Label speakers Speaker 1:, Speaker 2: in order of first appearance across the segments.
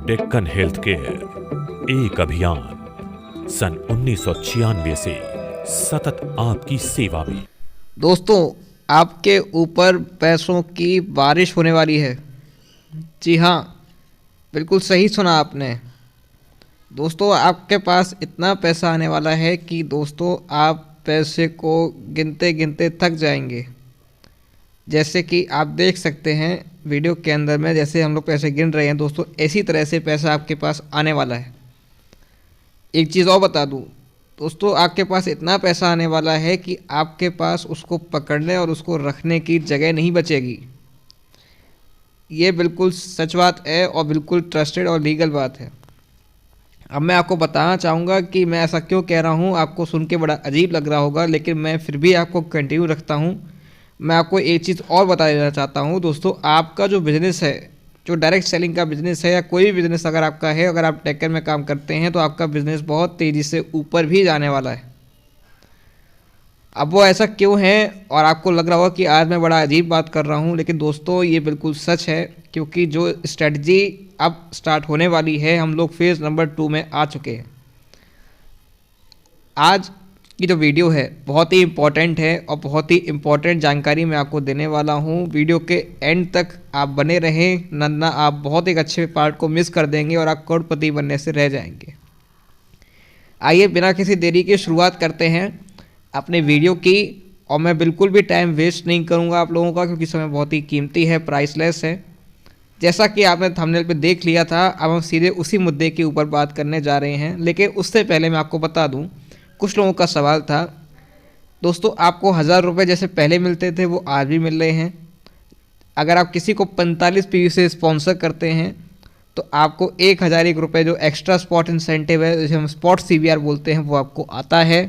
Speaker 1: Deccan health care एक अभियान सन 1996 से सतत आपकी सेवा में।
Speaker 2: दोस्तों, आपके ऊपर पैसों की बारिश होने वाली है। जी हाँ, बिल्कुल सही सुना आपने। दोस्तों, आपके पास इतना पैसा आने वाला है कि दोस्तों आप पैसे को गिनते गिनते थक जाएंगे। जैसे कि आप देख सकते हैं वीडियो के अंदर में, जैसे हम लोग पैसे गिन रहे हैं दोस्तों, इसी तरह से पैसा आपके पास आने वाला है। एक चीज़ और बता दूं दोस्तों, आपके पास इतना पैसा आने वाला है कि आपके पास उसको पकड़ने और उसको रखने की जगह नहीं बचेगी। ये बिल्कुल सच बात है और बिल्कुल ट्रस्टेड और लीगल बात है। अब मैं आपको बताना चाहूँगा कि मैं ऐसा क्यों कह रहा हूँ। आपको सुन के बड़ा अजीब लग रहा होगा, लेकिन मैं फिर भी आपको कंटिन्यू रखता हूँ। मैं आपको एक चीज़ और बता देना चाहता हूँ दोस्तों, आपका जो बिज़नेस है, जो डायरेक्ट सेलिंग का बिज़नेस है या कोई भी बिज़नेस अगर आपका है, अगर आप टेक्कर में काम करते हैं, तो आपका बिज़नेस बहुत तेज़ी से ऊपर भी जाने वाला है। अब वो ऐसा क्यों है, और आपको लग रहा होगा कि आज मैं बड़ा अजीब बात कर रहा हूँ, लेकिन दोस्तों ये बिल्कुल सच है। क्योंकि जो स्ट्रेटजी अब स्टार्ट होने वाली है, हम लोग फेज़ नंबर 2 में आ चुके हैं। आज की जो वीडियो है बहुत ही इम्पॉर्टेंट है और बहुत ही इम्पॉर्टेंट जानकारी मैं आपको देने वाला हूँ। वीडियो के एंड तक आप बने रहें, नन्ना आप बहुत एक अच्छे पार्ट को मिस कर देंगे और आप करोड़पति बनने से रह जाएंगे। आइए बिना किसी देरी के शुरुआत करते हैं अपने वीडियो की। और मैं बिल्कुल भी टाइम वेस्ट नहीं करूँगा आप लोगों का, क्योंकि समय बहुत ही कीमती है, प्राइसलेस है। जैसा कि आपने थंबनेल पे देख लिया था, अब हम सीधे उसी मुद्दे के ऊपर बात करने जा रहे हैं। लेकिन उससे पहले मैं आपको बता दूं, कुछ लोगों का सवाल था दोस्तों, आपको 1000 रुपये जैसे पहले मिलते थे वो आज भी मिल रहे हैं। अगर आप किसी को 45 पी से स्पॉन्सर करते हैं तो आपको 1001 रुपये जो एक्स्ट्रा स्पॉट इंसेंटिव है, जिसे हम स्पॉट CBR बोलते हैं, वो आपको आता है।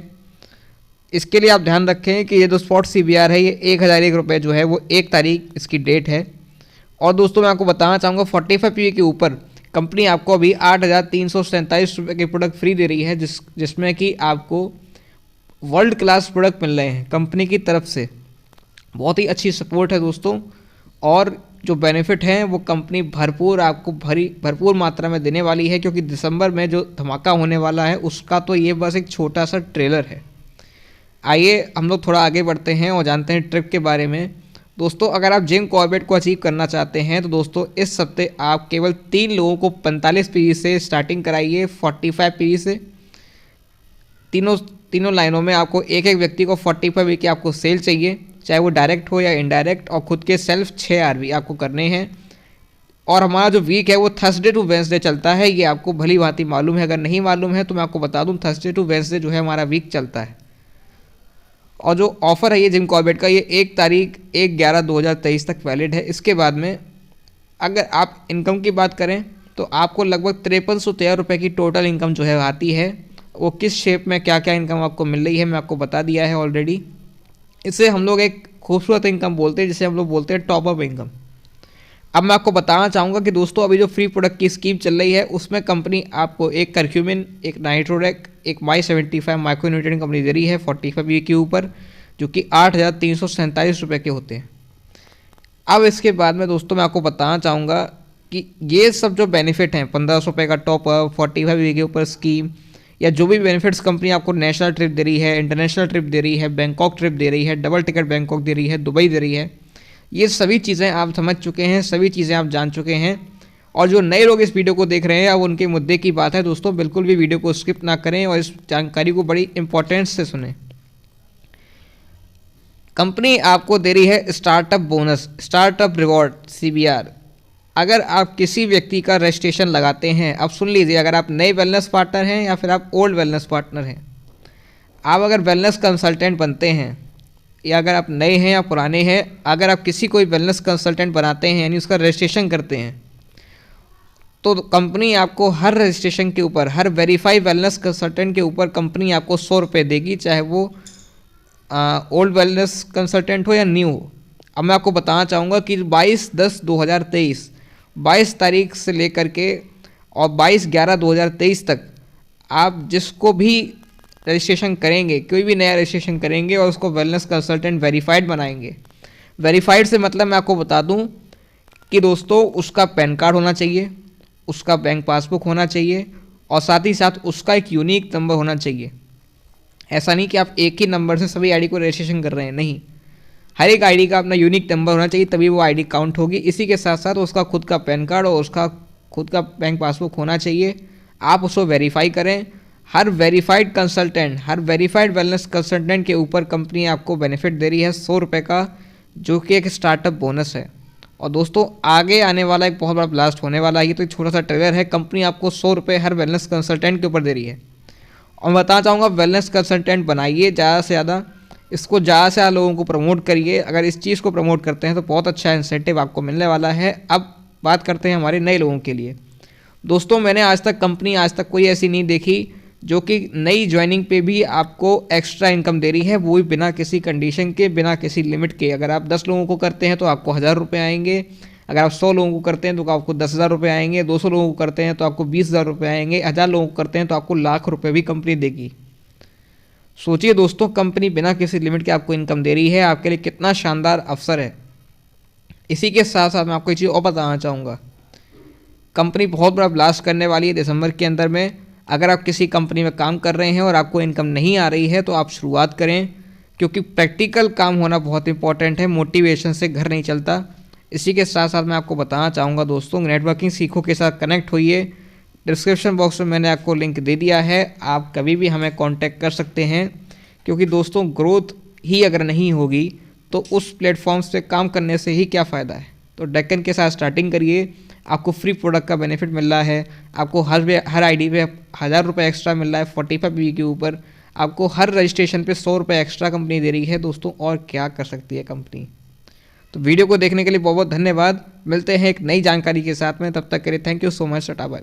Speaker 2: इसके लिए आप ध्यान रखें कि ये जो स्पॉट CBR है, ये 1001 रुपये जो है वो 1 तारीख इसकी डेट है। और दोस्तों मैं आपको बताना चाहूँगा 45 PA के ऊपर कंपनी आपको अभी 8,347 रुपये के प्रोडक्ट फ्री दे रही है, जिसमें कि आपको वर्ल्ड क्लास प्रोडक्ट मिल रहे हैं कंपनी की तरफ से। बहुत ही अच्छी सपोर्ट है दोस्तों, और जो बेनिफिट हैं वो कंपनी भरपूर आपको भरपूर मात्रा में देने वाली है। क्योंकि दिसंबर में जो धमाका होने वाला है उसका तो ये बस एक छोटा सा ट्रेलर है। आइए हम लोग थोड़ा आगे बढ़ते हैं और जानते हैं ट्रिप के बारे में। दोस्तों, अगर आप जिम कॉर्बेट को अचीव करना चाहते हैं तो दोस्तों इस हफ्ते आप केवल 3 लोगों को 45 PE से स्टार्टिंग कराइए, 45 PE से। तीनों लाइनों में आपको एक एक व्यक्ति को 45 PE की आपको सेल चाहिए, चाहे वो डायरेक्ट हो या इनडायरेक्ट, और खुद के सेल्फ 6 RV आपको करने हैं। और हमारा जो वीक है वो थर्सडे टू वेंसडे चलता है, ये आपको भली भांति मालूम है। अगर नहीं मालूम है तो मैं आपको बता दूँ, थर्सडे टू वेंसडे जो है हमारा वीक चलता है। और जो ऑफ़र है ये जिम कॉर्बेट का, ये 1 तारीख 1/11/2023 तक वैलिड है। इसके बाद में अगर आप इनकम की बात करें तो आपको लगभग 5313 रुपये की टोटल इनकम जो है आती है। वो किस शेप में क्या क्या इनकम आपको मिल रही है मैं आपको बता दिया है ऑलरेडी। इसे हम लोग एक खूबसूरत इनकम बोलते हैं, जिसे हम लोग बोलते हैं टॉप अप इनकम। अब मैं आपको बताना चाहूँगा कि दोस्तों अभी जो फ्री प्रोडक्ट की स्कीम चल रही है उसमें कंपनी आपको एक करक्यूमिन, एक नाइट्रोडेक, एक My75 माइक्रोन्यूट्रिएंट कंपनी दे रही है 45 PA के ऊपर, जो कि 8,347 रुपये के होते हैं। अब इसके बाद में दोस्तों मैं आपको बताना चाहूँगा कि ये सब जो बेनिफिट हैं, 1500 रुपये का टॉप अप, 45 PA के ऊपर स्कीम, या जो भी बेनिफिट्स कंपनी आपको नेशनल ट्रिप दे रही है, इंटरनेशनल ट्रिप दे रही है, बैंकॉक ट्रिप दे रही है, डबल टिकट बैंकॉक दे रही है, दुबई दे रही है, ये सभी चीज़ें आप समझ चुके हैं, सभी चीज़ें आप जान चुके हैं। और जो नए लोग इस वीडियो को देख रहे हैं, अब उनके मुद्दे की बात है दोस्तों, बिल्कुल भी वीडियो को स्किप ना करें और इस जानकारी को बड़ी इंपॉर्टेंस से सुनें। कंपनी आपको दे रही है startup bonus, startup reward CBR। अगर आप किसी व्यक्ति का रजिस्ट्रेशन लगाते हैं, अब सुन लीजिए, अगर आप नए वेलनेस पार्टनर हैं या फिर आप ओल्ड वेलनेस पार्टनर हैं, आप अगर वेलनेस कंसल्टेंट बनते हैं, या अगर आप नए हैं या पुराने हैं, अगर आप किसी कोई वेलनेस कंसल्टेंट बनाते हैं यानी उसका रजिस्ट्रेशन करते हैं, तो कंपनी आपको हर रजिस्ट्रेशन के ऊपर, हर वेरीफाई वेलनेस कंसल्टेंट के ऊपर कंपनी आपको 100 रुपये देगी, चाहे वो ओल्ड वेलनेस कंसल्टेंट हो या न्यू हो। अब मैं आपको बताना चाहूँगा कि 22/10/2023, 22 तारीख से लेकर के और 22/11/2023 तक आप जिसको भी रजिस्ट्रेशन करेंगे, कोई भी नया रजिस्ट्रेशन करेंगे और उसको वेलनेस कंसल्टेंट वेरीफाइड बनाएंगे। वेरीफाइड से मतलब मैं आपको बता दूं कि दोस्तों उसका पैन कार्ड होना चाहिए, उसका बैंक पासबुक होना चाहिए और साथ ही साथ उसका एक यूनिक नंबर होना चाहिए। ऐसा नहीं कि आप एक ही नंबर से सभी आईडी को रजिस्ट्रेशन कर रहे हैं, नहीं, हर एक आईडी का अपना यूनिक नंबर होना चाहिए, तभी वो आईडी काउंट होगी। इसी के साथ साथ उसका खुद का पैन कार्ड और उसका खुद का बैंक पासबुक होना चाहिए। आप उसको वेरीफाई करें। हर वेरीफाइड कंसल्टेंट, हर वेरीफाइड वेलनेस कंसल्टेंट के ऊपर कंपनी आपको बेनिफिट दे रही है 100 रुपये का, जो कि एक स्टार्टअप बोनस है। और दोस्तों आगे आने वाला एक बहुत बड़ा ब्लास्ट होने वाला है। ये तो एक छोटा सा ट्रेलर है। कंपनी आपको 100 रुपये हर वेलनेस कंसल्टेंट के ऊपर दे रही है। और मैं बताना चाहूँगा, वेलनेस कंसल्टेंट बनाइए ज़्यादा से ज़्यादा, इसको ज़्यादा से ज़्यादा लोगों को प्रमोट करिए। अगर इस चीज़ को प्रमोट करते हैं तो बहुत अच्छा इंसेंटिव आपको मिलने वाला है। अब बात करते हैं हमारे नए लोगों के लिए। दोस्तों मैंने आज तक कोई ऐसी नहीं देखी जो कि नई ज्वाइनिंग पे भी आपको एक्स्ट्रा इनकम दे रही है, वो भी बिना किसी कंडीशन के, बिना किसी लिमिट के। अगर आप 10 लोगों को करते हैं तो आपको 1000 रुपये आएंगे, अगर आप 100 लोगों को करते हैं तो आपको 10,000 रुपये आएंगे, 200 लोगों को करते हैं तो आपको 20,000 रुपये आएंगे, 1000 लोगों को करते हैं तो आपको लाख रुपये भी कंपनी देगी। सोचिए दोस्तों, कंपनी बिना किसी लिमिट के आपको इनकम दे रही है, आपके लिए कितना शानदार अवसर है। इसी के साथ साथ मैं आपको एक चीज़ और बताना चाहूँगा, कंपनी बहुत बड़ा ब्लास्ट करने वाली है दिसंबर के अंदर में। अगर आप किसी कंपनी में काम कर रहे हैं और आपको इनकम नहीं आ रही है तो आप शुरुआत करें, क्योंकि प्रैक्टिकल काम होना बहुत इंपॉर्टेंट है, मोटिवेशन से घर नहीं चलता। इसी के साथ साथ मैं आपको बताना चाहूँगा दोस्तों, नेटवर्किंग सीखो के साथ कनेक्ट होइए। डिस्क्रिप्शन बॉक्स में मैंने आपको लिंक दे दिया है, आप कभी भी हमें कांटेक्ट कर सकते हैं। क्योंकि दोस्तों ग्रोथ ही अगर नहीं होगी तो उस प्लेटफॉर्म्स पे काम करने से ही क्या फ़ायदा है। तो डेक्कन के साथ स्टार्टिंग करिए, आपको फ्री प्रोडक्ट का बेनिफिट मिल रहा है, आपको हर आईडी पे 1000 रुपये एक्स्ट्रा मिल रहा है 45 PB के ऊपर, आपको हर रजिस्ट्रेशन पे 100 रुपये एक्स्ट्रा कंपनी दे रही है। दोस्तों और क्या कर सकती है कंपनी। तो वीडियो को देखने के लिए बहुत बहुत धन्यवाद। मिलते हैं एक नई जानकारी के साथ में, तब तक के लिए thank you so much. Tata bye.